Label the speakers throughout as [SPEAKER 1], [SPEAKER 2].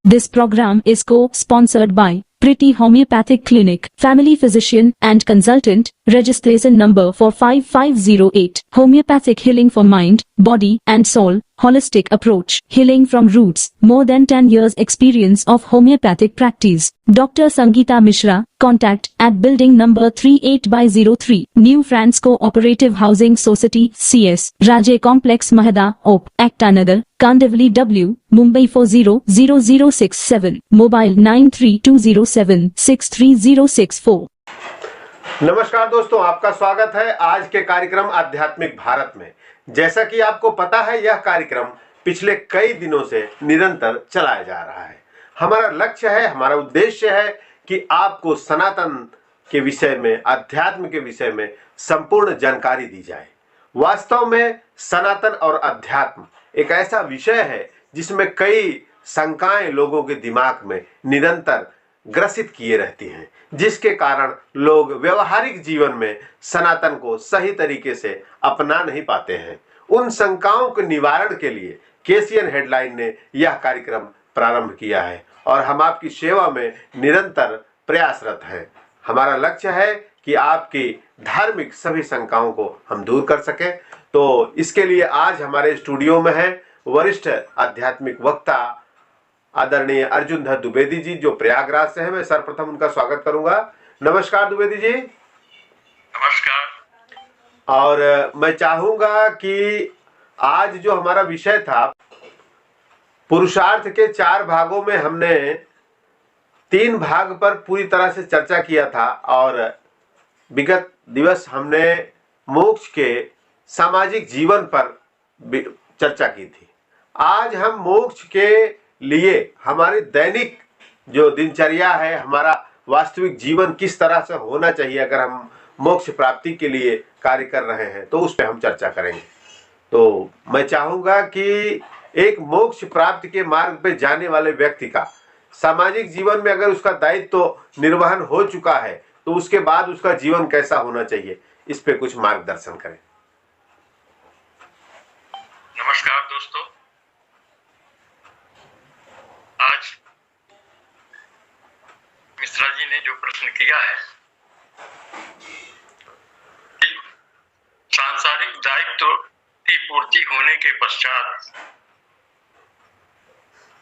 [SPEAKER 1] This program is co-sponsored by Pretty Homeopathic Clinic, Family Physician and Consultant, registration number 45508, Homeopathic Healing for Mind, Body and Soul, Holistic Approach, Healing from Roots, more than 10 years experience of homeopathic practice. Dr. Sangeeta Mishra, contact at building number 38/03, New France Cooperative Housing Society, CS, Rajay Complex Mahada, OP, Aktanagar, Kandivali W, Mumbai 400067, Mobile 9320763064.
[SPEAKER 2] नमस्कार दोस्तों, आपका स्वागत है आज के कार्यक्रम आध्यात्मिक भारत में। जैसा कि आपको पता है, यह कार्यक्रम पिछले कई दिनों से निरंतर चलाया जा रहा है। हमारा लक्ष्य है, हमारा उद्देश्य है कि आपको सनातन के विषय में, अध्यात्म के विषय में संपूर्ण जानकारी दी जाए। वास्तव में सनातन और अध्यात्म एक ऐसा विषय है जिसमें कई शंकाएं लोगों के दिमाग में निरंतर ग्रसित किए रहती हैं, जिसके कारण लोग व्यवहारिक जीवन में सनातन को सही तरीके से अपना नहीं पाते हैं। उन शंकाओं के निवारण के लिए केसीएन हेडलाइन ने यह कार्यक्रम प्रारंभ किया है और हम आपकी सेवा में निरंतर प्रयासरत हैं। हमारा लक्ष्य है कि आपकी धार्मिक सभी शंकाओं को हम दूर कर सकें। तो इसके लिए आज हमारे स्टूडियो में है वरिष्ठ आध्यात्मिक वक्ता आदरणीय अर्जुन धर द्विवेदी जी, जो प्रयागराज से हैं। मैं सर्वप्रथम उनका स्वागत करूंगा। नमस्कार द्विवेदी जी।
[SPEAKER 3] नमस्कार।
[SPEAKER 2] और मैं चाहूंगा कि आज जो हमारा विषय था, पुरुषार्थ के 4 भागों में हमने 3 भाग पर पूरी तरह से चर्चा किया था और विगत दिवस हमने मोक्ष के सामाजिक जीवन पर चर्चा की थी। आज हम मोक्ष के लिए हमारे दैनिक जो दिनचर्या है, हमारा वास्तविक जीवन किस तरह से होना चाहिए अगर हम मोक्ष प्राप्ति के लिए कार्य कर रहे हैं, तो उस पर हम चर्चा करेंगे। तो मैं चाहूंगा कि एक मोक्ष प्राप्ति के मार्ग पे जाने वाले व्यक्ति का सामाजिक जीवन में अगर उसका दायित्व निर्वहन हो चुका है, तो उसके बाद उसका जीवन कैसा होना चाहिए, इस पे कुछ मार्गदर्शन करें।
[SPEAKER 3] नमस्कार दोस्तों, आज मिश्रा जी ने जो प्रश्न किया है कि सांसारिक दायित्व की पूर्ति होने के पश्चात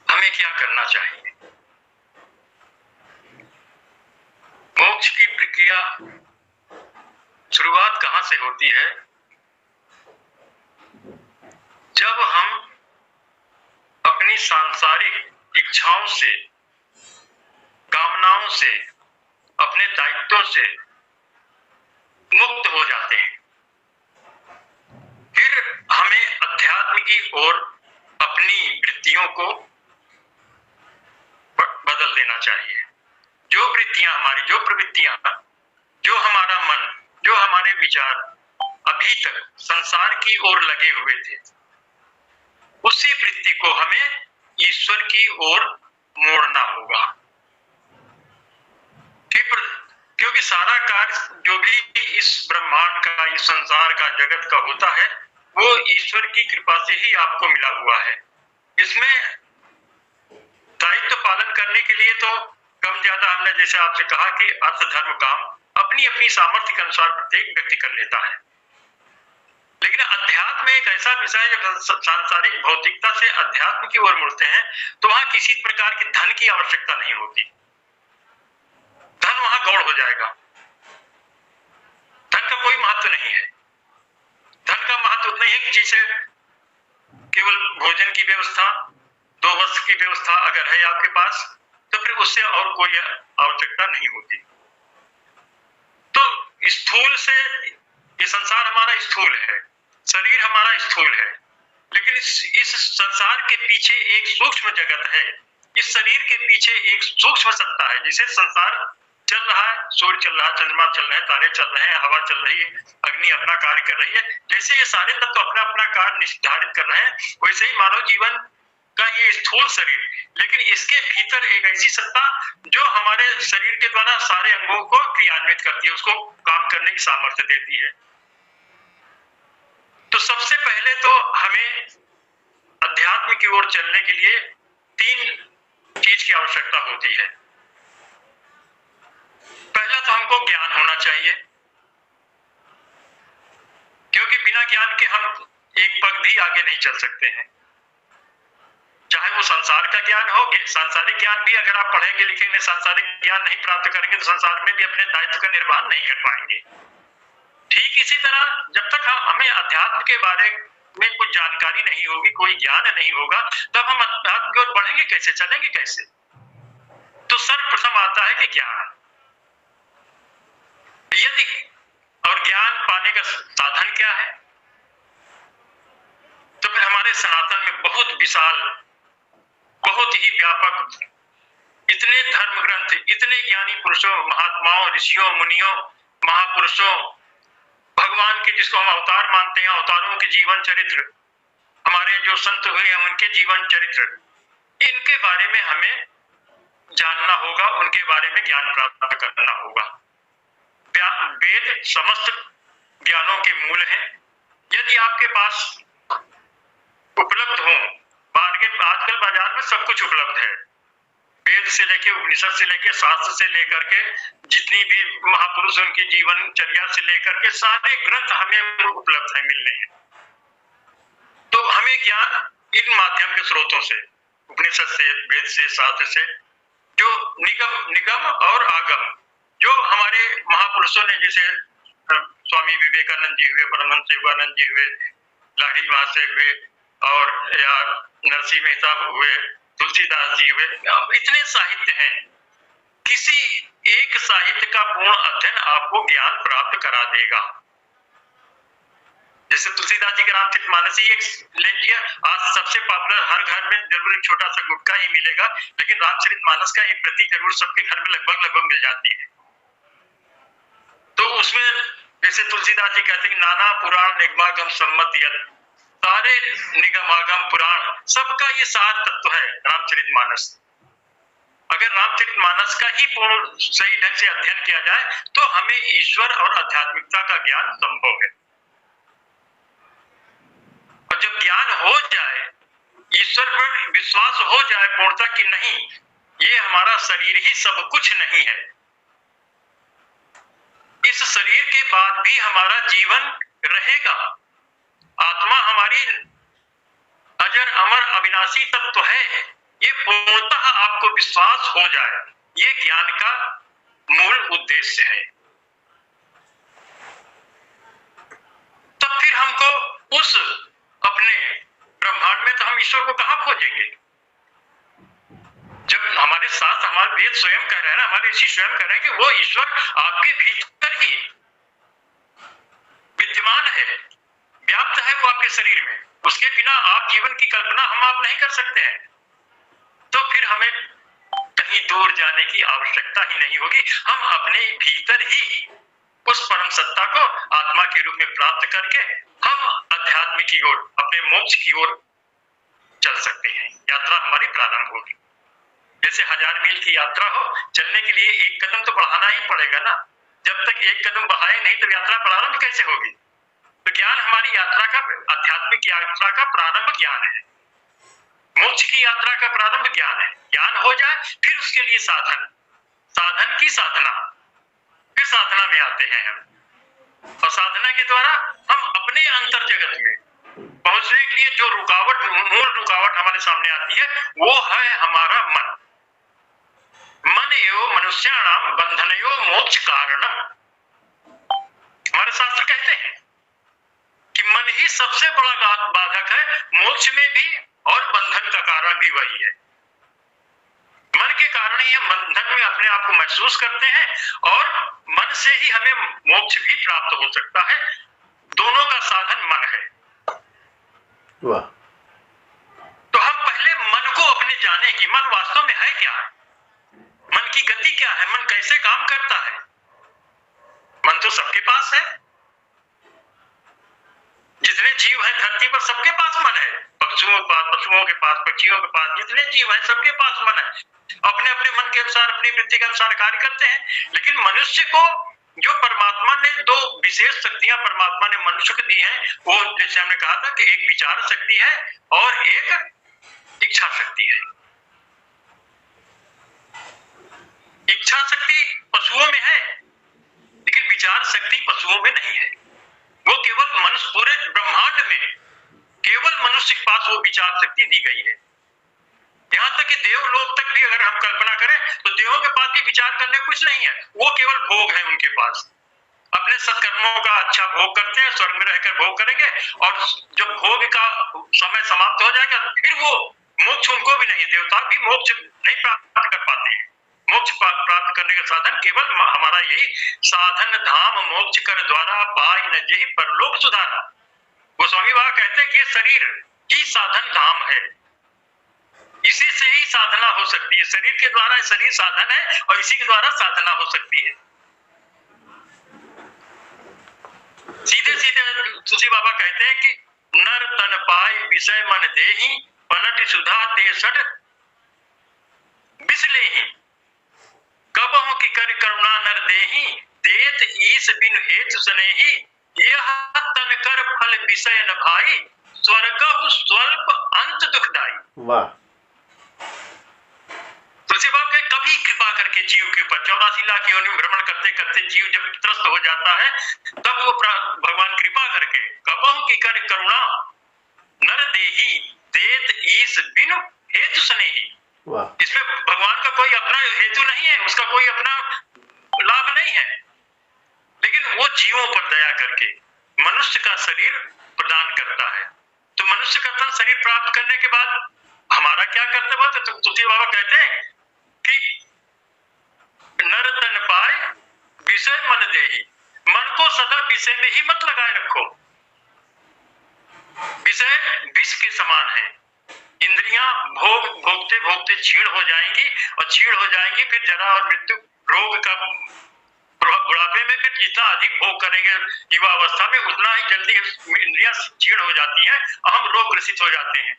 [SPEAKER 3] हमें क्या करना चाहिए। मोक्ष की प्रक्रिया शुरुआत कहां से होती है? जब हम अपनी सांसारिक इच्छाओं से, कामनाओं से, अपने दायित्वों से मुक्त हो जाते हैं, फिर हमें अध्यात्म की ओर अपनी वृत्तियों को बदल देना चाहिए। जो वृत्तियां हमारी, जो प्रवृत्तियां, जो हमारा मन, जो हमारे विचार अभी तक संसार की ओर लगे हुए थे, उसी वृत्ति को हमें ईश्वर की ओर मोड़ना होगा। क्योंकि सारा कार्य जो भी इस ब्रह्मांड का, इस संसार का, जगत का होता है, वो ईश्वर की कृपा से ही आपको मिला हुआ है। इसमें दायित्व पालन करने के लिए तो कम ज्यादा हमने जैसे आपसे कहा कि अर्थ, धर्म, काम अपनी अपनी सामर्थ्य के अनुसार प्रत्येक व्यक्ति कर लेता है। लेकिन अध्यात्म एक ऐसा विषय है, जब सांसारिक भौतिकता से अध्यात्म की ओर मुड़ते हैं तो वहां किसी प्रकार के धन की आवश्यकता नहीं होती। धन वहां गौण हो जाएगा। धन का कोई महत्व नहीं है। धन का महत्व उतना ही है कि जिसे केवल भोजन की व्यवस्था, 2 वस्त्र की व्यवस्था अगर है आपके पास, तो फिर उससे और कोई आवश्यकता नहीं होती। तो स्थूल से ये संसार हमारा स्थूल है, शरीर हमारा स्थूल है, लेकिन इस संसार के पीछे एक सूक्ष्म जगत है। इस शरीर के पीछे एक सूक्ष्म सत्ता है, जिसे संसार चल रहा है, सूर्य चल रहा है, चंद्रमा चल रहे हैं, तारे चल रहे हैं, हवा चल रही है, अग्नि अपना कार्य कर रही है। जैसे ये सारे तत्व अपना अपना कार्य निर्धारित कर रहे हैं, वैसे ही मानव जीवन का ये स्थूल शरीर, लेकिन इसके भीतर एक ऐसी सत्ता जो हमारे शरीर के द्वारा सारे अंगों को क्रियान्वित करती है, उसको काम करने की सामर्थ्य देती है। तो सबसे पहले तो हमें अध्यात्म की ओर चलने के लिए 3 चीज की आवश्यकता होती है। पहला तो हमको ज्ञान होना चाहिए, क्योंकि बिना ज्ञान के हम एक पग भी आगे नहीं चल सकते हैं। चाहे वो संसार का ज्ञान हो, सांसारिक ज्ञान भी अगर आप पढ़ेंगे लिखेंगे, सांसारिक ज्ञान नहीं प्राप्त करेंगे तो संसार में भी अपने दायित्व का निर्वहन नहीं कर पाएंगे। ठीक इसी तरह जब तक हमें अध्यात्म के बारे में कुछ जानकारी नहीं होगी, कोई ज्ञान नहीं होगा, तब हम अध्यात्म की ओर बढ़ेंगे कैसे, चलेंगे कैसे? तो सर्वप्रथम आता है कि ज्ञान। यदि और ज्ञान पाने का साधन क्या है? तो फिर हमारे सनातन में बहुत विशाल, बहुत ही व्यापक, इतने धर्म ग्रंथ, इतने ज्ञानी पुरुषों, महात्माओं, ऋषियों, मुनियों, महापुरुषों, भगवान के जिसको हम अवतार मानते हैं, अवतारों के जीवन चरित्र, हमारे जो संत हुए हैं उनके जीवन चरित्र, इनके बारे में हमें जानना होगा, उनके बारे में ज्ञान प्राप्त करना होगा। वेद समस्त ज्ञानों के मूल हैं। यदि आपके पास उपलब्ध हो, आजकल बाजार में सब कुछ उपलब्ध है, वेद से लेके उपनिषद से लेके शास्त्र से लेकर के जितनी भी महापुरुष उनकी जीवनचर्या से लेकर के सारे ग्रंथ हमें उपलब्ध है, मिलने हैं। तो हमें ज्ञान इन माध्यम के स्रोतों से, उपनिषद से, वेद से, शास्त्र से, जो निगम और आगम, जो हमारे महापुरुषों ने, जैसे स्वामी विवेकानंद जी हुए, परमहंस शिवानंद जी हुए, लाहिड़ी महाशय हुए, और या नरसिंह मेहता हुए, तुलसीदास जी हुए, इतने साहित्य हैं। किसी एक साहित्य का पूर्ण अध्ययन आपको ज्ञान प्राप्त करा देगा। जैसे तुलसीदास जी के रामचरितमानस ही एक ले लिया, आज सबसे पॉपुलर, हर घर में जरूर एक छोटा सा गुटका ही मिलेगा, लेकिन रामचरितमानस का एक प्रति जरूर सबके घर में लगभग मिल जाती है। तो उसमें जैसे तुलसीदास जी कहते हैं कि नाना पुराण निगमागम सम्मत यत्, सारे निगमागम पुराण सबका ये सार तत्व है रामचरितमानस। अगर रामचरितमानस का ही पूर्ण सही ढंग से अध्ययन किया जाए तो हमें ईश्वर और आध्यात्मिकता का ज्ञान संभव है। और जब ज्ञान हो जाए, ईश्वर पर विश्वास हो जाए पूर्णता कि नहीं, ये हमारा शरीर ही सब कुछ नहीं है, इस शरीर के बाद भी हमारा जीवन रहेगा, आत्मा हमारी अजर अमर अविनाशी तत्व है, ये पूर्णतः आपको विश्वास हो जाए, ये ज्ञान का मूल उद्देश्य है। तब फिर हमको उस अपने ब्रह्मांड में, तो हम ईश्वर को कहां खोजेंगे? जब हमारे साथ हमारे वेद स्वयं कह रहे हैं, हमारे ऋषि स्वयं कह रहे हैं कि वो ईश्वर आपके भीतर ही विद्यमान है, व्याप्त है वो आपके शरीर में, उसके बिना आप जीवन की कल्पना आप नहीं कर सकते हैं। तो फिर हमें कहीं दूर जाने की आवश्यकता ही नहीं होगी, हम अपने भीतर ही उस परम सत्ता को आत्मा के रूप में प्राप्त करके हम अध्यात्म की ओर, अपने मोक्ष की ओर चल सकते हैं। यात्रा हमारी प्रारंभ होगी। जैसे 1000 मील की यात्रा हो, चलने के लिए एक कदम तो बढ़ाना ही पड़ेगा ना, जब तक एक कदम बढ़ाए नहीं तो यात्रा प्रारंभ कैसे होगी? तो ज्ञान हमारी यात्रा का, आध्यात्मिक यात्रा का प्रारंभ ज्ञान है, मोक्ष की यात्रा का प्रारंभ ज्ञान है। ज्ञान हो जाए फिर उसके लिए साधन, साधन की साधना, फिर साधना में आते हैं हम, और साधना के द्वारा हम अपने अंतर जगत में पहुंचने के लिए जो रुकावट, मूल रुकावट हमारे सामने आती है, वो है हमारा मन। मन एवं मनुष्याणाम बंधनयो मोक्ष कारणम। हमारे शास्त्र कहते हैं कि मन ही सबसे बड़ा बाधक है, मोक्ष में भी और बंधन का कारण भी वही है। मन के कारण ही हम बंधन में अपने आप को महसूस करते हैं, और मन से ही हमें मोक्ष भी प्राप्त हो सकता है। दोनों का साधन मन है।
[SPEAKER 2] वाह।
[SPEAKER 3] तो हम पहले मन को अपने जाने की, मन वास्तव में है क्या, मन की गति क्या है, मन कैसे काम करता है। मन तो सबके पास है, जितने जीव हैं धरती पर सबके पास मन है। पशुओं के पास, पक्षियों के पास, जितने जीव हैं सबके पास मन है, अपने अपने मन के अनुसार, अपनी वृत्ति के अनुसार कार्य करते हैं। लेकिन मनुष्य को जो परमात्मा ने दो विशेष शक्तियां परमात्मा ने मनुष्य को दी हैं, वो जैसे हमने कहा था कि एक विचार शक्ति है और एक इच्छा शक्ति है। इच्छा शक्ति पशुओं में है लेकिन विचार शक्ति पशुओं में नहीं है। वो केवल मनुष्य, पूरे ब्रह्मांड में केवल मनुष्य के पास वो विचार शक्ति दी गई है। यहाँ तक कि देवलोक तक भी अगर हम कल्पना करें तो देवों के पास भी विचार करने कुछ नहीं है, वो केवल भोग है उनके पास। अपने सत्कर्मों का अच्छा भोग करते हैं, स्वर्ग में रहकर भोग करेंगे, और जब भोग का समय समाप्त हो जाएगा फिर वो मोक्ष उनको भी नहीं, देवता भी मोक्ष नहीं प्राप्त कर पाते हैं। मोक्ष प्राप्त करने का साधन केवल हमारा यही साधन धाम मोक्ष कर द्वारा पाई न जेहि परलोक सुधारा। गोस्वामी बाबा कहते हैं कि ये शरीर ही साधन धाम है, इसी से ही साधना हो सकती है। शरीर के द्वारा शरीर साधन है और इसी के द्वारा साधना हो सकती है। सीधे सीधे तुलसी बाबा कहते हैं कि नर तन पाई विषय मन देहि पलट सुधा तेसठ बिसलेहि कबहु की कर करुणा नर देहि देत ईस बिन हेतु सनेहि यह तन कर फल विषय न भाई स्वर्गहु स्वल्प अंत दुखदाई।
[SPEAKER 2] वाह।
[SPEAKER 3] तुलसी बाबा के कभी कृपा करके जीव के ऊपर 84 लाख योनि भ्रमण करते करते जीव जब त्रस्त हो जाता है तब वो भगवान कृपा करके कबहु की कर करुणा नर देहि देत ईस बिनु हेतु सनेहि। इसमें भगवान का कोई अपना हेतु नहीं है, उसका कोई अपना लाभ नहीं है, लेकिन वो जीवों पर दया करके मनुष्य का शरीर प्रदान करता है। तो मनुष्य का तन शरीर प्राप्त करने के बाद हमारा क्या कर्तव्य है? तो तुलसी बाबा कहते हैं कि नर तन पाए विषय मन देहि, मन को सदा विषय में ही मत लगाए रखो। विषय विष के समान है, इंद्रियां भोगते भोगते क्षीण हो जाएंगी और क्षीण हो जाएंगी, फिर जरा और मृत्यु रोग का बुढ़ापे में फिर जितना अधिक भोग करेंगे युवा अवस्था में उतना ही जल्दी इंद्रियां क्षीण हो जाती हैं और हम रोग ग्रसित हो जाते हैं।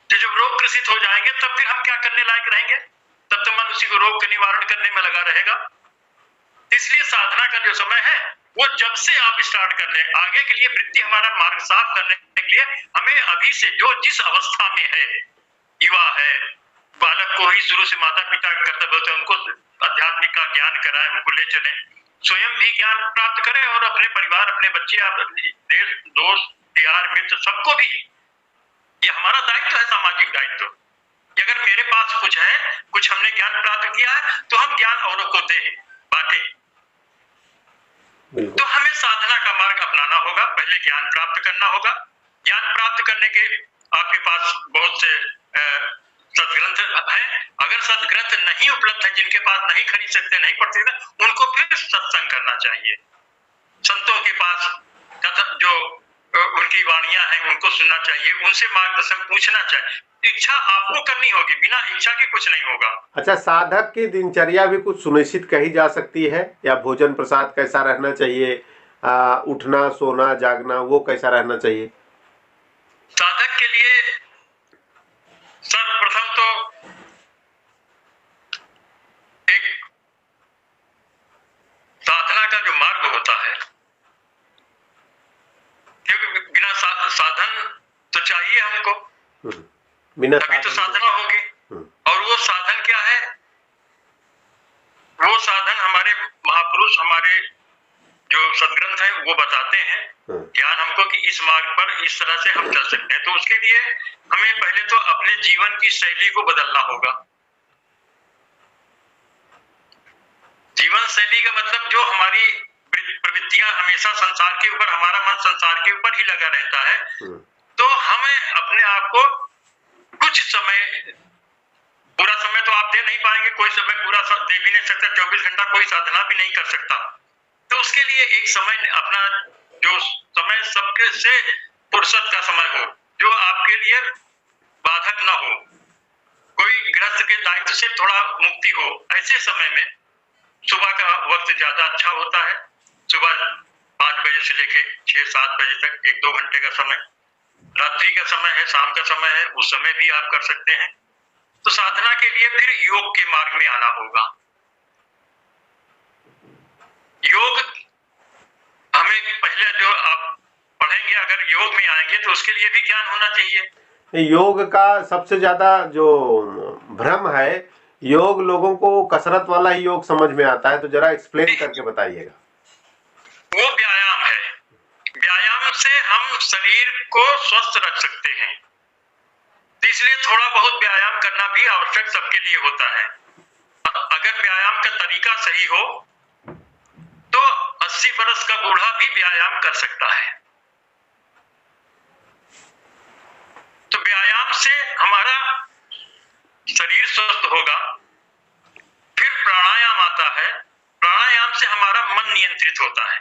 [SPEAKER 3] तो जब रोग ग्रसित हो जाएंगे तब फिर हम क्या करने लायक रहेंगे? तब तो मनुष्य को रोग का निवारण करने में लगा रहेगा। इसलिए साधना का जो समय है वो जब से आप स्टार्ट कर लें, आगे के लिए वृत्ति हमारा मार्ग साफ करने के लिए हमें अभी से जो जिस अवस्था में है, युवा है, बालक को ही शुरू से माता पिता का कर्तव्य होता है उनको आध्यात्मिक का ज्ञान कराएं, उनको ले चलें, स्वयं भी ज्ञान प्राप्त करें और अपने परिवार, अपने बच्चे, देश, दोस्त, यार, मित्र सबको भी। ये हमारा दायित्व है, सामाजिक दायित्व। अगर मेरे पास कुछ है, कुछ हमने ज्ञान प्राप्त किया है तो हम ज्ञान औरों को दें, बांटें। तो हमें साधना का मार्ग अपनाना होगा, पहले ज्ञान प्राप्त करना होगा। ज्ञान प्राप्त करने के आपके पास बहुत से सदग्रंथ हैं, अगर सदग्रंथ नहीं उपलब्ध है, जिनके पास नहीं खरीद सकते, नहीं पढ़ सकते, उनको फिर सत्संग करना चाहिए। संतों के पास जो उनकी वाणियां हैं उनको सुनना चाहिए, उनसे मार्गदर्शन पूछना चाहिए। इच्छा आपको करनी होगी, बिना इच्छा के कुछ नहीं होगा।
[SPEAKER 2] अच्छा, साधक की दिनचर्या भी कुछ सुनिश्चित कही जा सकती है, या भोजन प्रसाद कैसा रहना चाहिए, उठना सोना जागना वो कैसा रहना चाहिए?
[SPEAKER 3] साधक के लिए सर्वप्रथम तो एक साधना का जो मार्ग होता है, क्योंकि बिना साधन तो चाहिए हमको,
[SPEAKER 2] बिना
[SPEAKER 3] तभी तो साधना होगी। और वो साधन क्या है? वो साधन हमारे महापुरुष, हमारे जो सदग्रंथ है वो बताते हैं ज्ञान हमको कि इस मार्ग पर इस तरह से हम चल सकते हैं। तो उसके लिए हमें पहले तो अपने जीवन की शैली को बदलना होगा। जीवन शैली का मतलब जो हमारी प्रवृत्तियां हमेशा संसार के ऊपर, हमारा मन संसार के ऊपर ही लगा रहता है, तो हमें अपने आप को कुछ समय, पूरा समय तो आप दे नहीं पाएंगे, कोई समय पूरा दे भी नहीं सकता, 24 घंटा कोई साधना भी नहीं कर सकता। तो उसके लिए एक समय, अपना जो समय सबके से फुर्सत का समय हो, जो आपके लिए बाधक ना हो, कोई गृहस्थ के दायित्व से थोड़ा मुक्ति हो, ऐसे समय में सुबह का वक्त ज्यादा अच्छा होता है। सुबह 5 बजे से लेके 6-7 बजे तक 1-2 घंटे का समय, रात्रि का समय है, शाम का समय है, उस समय भी आप कर सकते हैं। तो साधना के लिए फिर योग के मार्ग में आना होगा। योग हमें पहले जो आप पढ़ेंगे, अगर योग में आएंगे तो उसके लिए भी ज्ञान होना चाहिए।
[SPEAKER 2] योग का सबसे ज्यादा जो भ्रम है, योग लोगों को कसरत वाला ही योग समझ में आता है, तो जरा एक्सप्लेन करके बताइएगा।
[SPEAKER 3] वो व्यायाम है। व्यायाम से हम शरीर को स्वस्थ रख सकते हैं, इसलिए थोड़ा बहुत व्यायाम करना भी आवश्यक सबके लिए होता है। अगर व्यायाम का तरीका सही हो तो 80 वर्ष का बूढ़ा भी व्यायाम कर सकता है। तो व्यायाम से हमारा शरीर स्वस्थ होगा। फिर प्राणायाम आता है। प्राणायाम से हमारा मन नियंत्रित होता है।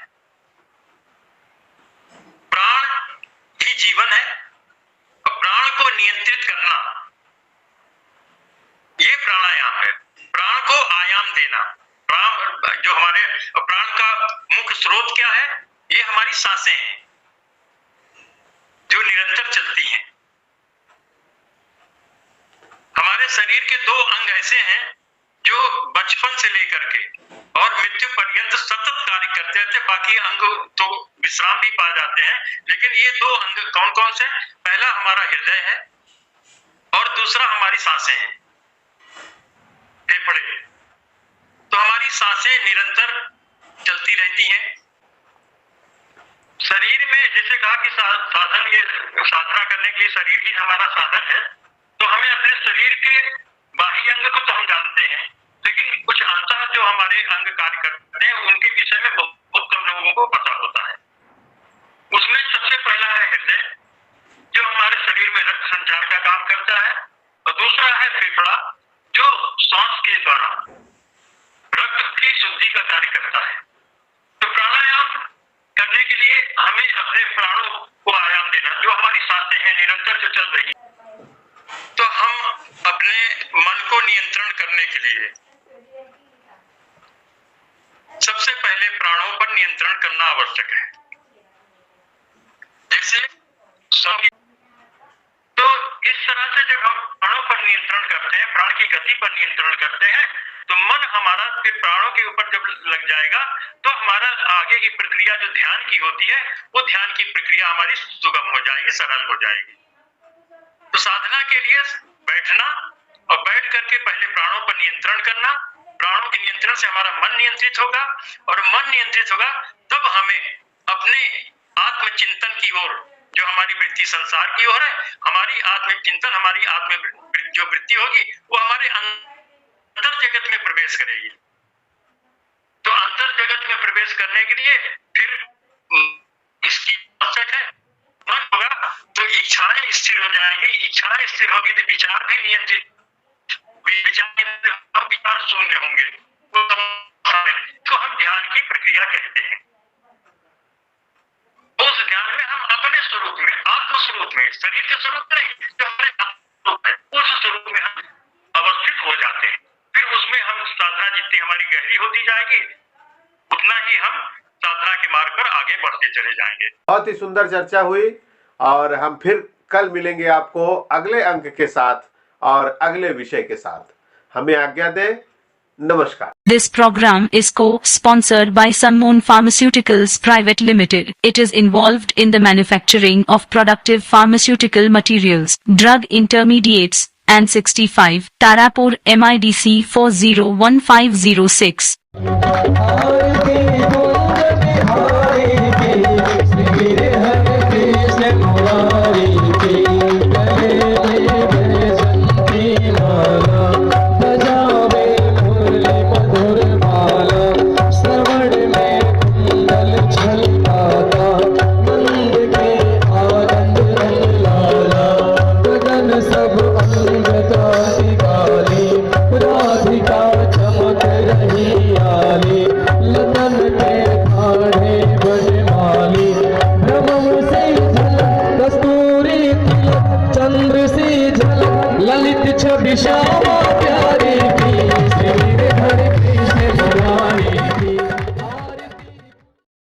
[SPEAKER 3] प्राण ही जीवन है और प्राण को नियंत्रित करना ये प्राणायाम है। प्राण को आयाम देना। प्राण जो हमारे प्राण का मुख्य स्रोत क्या है? ये हमारी सांसें हैं जो निरंतर चलती हैं। हमारे शरीर के दो अंग ऐसे हैं जो बचपन से लेकर के और मृत्यु पर्यंत सतत कार्य करते रहते। बाकी अंग तो विश्राम भी पा जाते हैं, लेकिन ये दो अंग कौन कौन से? पहला हमारा हृदय है और दूसरा हमारी सांसें हैं, फेफड़े। तो हमारी सांसें निरंतर चलती रहती हैं। शरीर में जैसे कहा कि साधन, ये साधना करने के लिए शरीर ही हमारा साधन है। तो हमें अपने शरीर के बाह्य अंग को तो हम जानते हैं, लेकिन कुछ अंतः जो हमारे अंग कार्य करते हैं उनके विषय में बहुत कम लोगों को पता होता है। उसमें सबसे पहला है हृदय, जो हमारे शरीर में रक्त संचार का काम करता है, और दूसरा है फेफड़ा, जो श्वास के द्वारा रक्त की शुद्धि का कार्य करता है। तो प्राणायाम करने के लिए हमें अपने प्राणों को आयाम देना, जो हमारी सांसें हैं निरंतर जो चल रही। तो हम अपने मन को नियंत्रण करने के लिए सबसे पहले प्राणों पर नियंत्रण करना आवश्यक है। जैसे तो इस तरह से जब हम प्राणों पर नियंत्रण करते हैं, प्राण की गति पर नियंत्रण करते हैं, तो मन हमारा फिर प्राणों के ऊपर जब लग जाएगा तो हमारा आगे की प्रक्रिया जो ध्यान की होती है, वो ध्यान की प्रक्रिया हमारी सुगम हो जाएगी, सरल हो जाएगी। तो साधना के लिए बैठना और बैठ करके पहले प्राणों पर नियंत्रण करना। प्राणों के नियंत्रण से हमारा मन नियंत्रित होगा, और मन नियंत्रित होगा तब हमें अपने आत्मचिंतन की ओर, जो हमारी वृत्ति संसार की ओर है, हमारी आत्मचिंतन, हमारी आत्म जो वृत्ति होगी वो हमारे अंतर जगत में प्रवेश करेगी। तो अंतर जगत में प्रवेश करने के लिए फिर इसकी आवश्यक है। मन होगा तो इच्छाएं स्थिर हो जाएंगी। इच्छाएं स्थिर होगी तो विचार भी नियंत्रित, विचार शून्य होंगे। तो हम ध्यान की प्रक्रिया कहते हैं। उस ध्यान में हम अपने स्वरूप में, आत्म स्वरूप में, शरीर के स्वरूप नहीं, जो हमारे स्वरूप है, उस स्वरूप में हम अवस्थित हो जाते हैं। फिर उसमें हम साधना जितनी हमारी गहरी होती जाएगी, उतना ही हम साधना के मार्ग पर आगे बढ़ते चले जाएंगे।
[SPEAKER 2] बहुत ही सुंदर चर्चा हुई, और हम फिर कल मिलेंगे आपको अगले अंक के साथ और अगले विषय के साथ। हमें आज्ञा दें। नमस्कार।
[SPEAKER 1] This program is co-sponsored by Sunmoon Pharmaceuticals Private Limited. It is involved in the manufacturing of productive pharmaceutical materials, drug intermediates, and 65 Tarapur MIDC 401506.
[SPEAKER 4] Lalit Chhavi Shyama